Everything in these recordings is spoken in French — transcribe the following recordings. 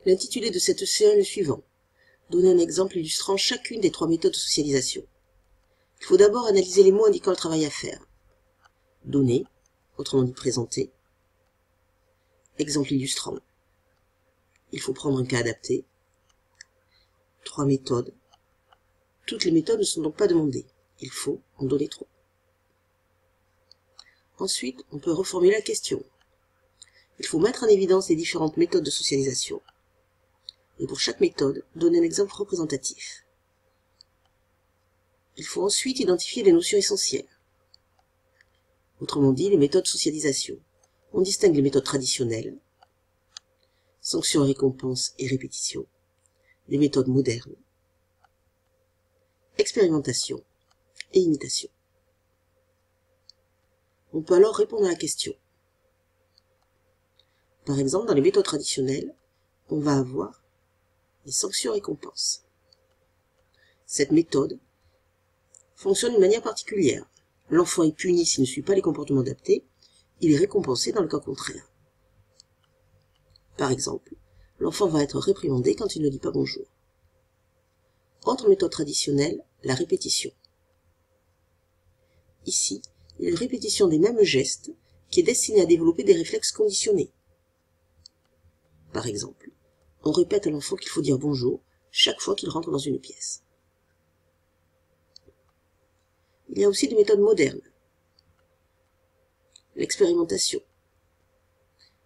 L'intitulé de cette séance est le suivant. Donner un exemple illustrant chacune des 3 méthodes de socialisation. Il faut d'abord analyser les mots indiquant le travail à faire. Donner, autrement dit présenter. Exemple illustrant. Il faut prendre un cas adapté. 3 méthodes. Toutes les méthodes ne sont donc pas demandées. Il faut en donner 3. Ensuite, on peut reformuler la question. Il faut mettre en évidence les différentes méthodes de socialisation. Et pour chaque méthode, donner un exemple représentatif. Il faut ensuite identifier les notions essentielles. Autrement dit, les méthodes de socialisation. On distingue les méthodes traditionnelles, sanctions et récompenses et répétition, les méthodes modernes, expérimentation et imitation. On peut alors répondre à la question. Par exemple, dans les méthodes traditionnelles, on va avoir les sanctions et récompenses. Cette méthode fonctionne d'une manière particulière. L'enfant est puni s'il ne suit pas les comportements adaptés, il est récompensé dans le cas contraire. Par exemple, l'enfant va être réprimandé quand il ne dit pas bonjour. Autre méthode traditionnelle, la répétition. Ici, il y a une répétition des mêmes gestes qui est destinée à développer des réflexes conditionnés. Par exemple, on répète à l'enfant qu'il faut dire bonjour chaque fois qu'il rentre dans une pièce. Il y a aussi des méthodes modernes. L'expérimentation.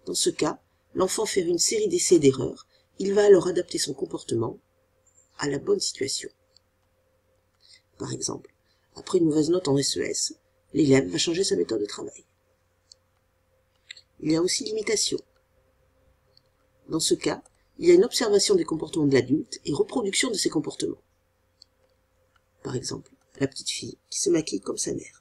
Dans ce cas, l'enfant fait une série d'essais et d'erreurs, il va alors adapter son comportement à la bonne situation. Par exemple, après une mauvaise note en SES, l'élève va changer sa méthode de travail. Il y a aussi l'imitation. Dans ce cas, il y a une observation des comportements de l'adulte et reproduction de ses comportements. Par exemple, la petite fille qui se maquille comme sa mère.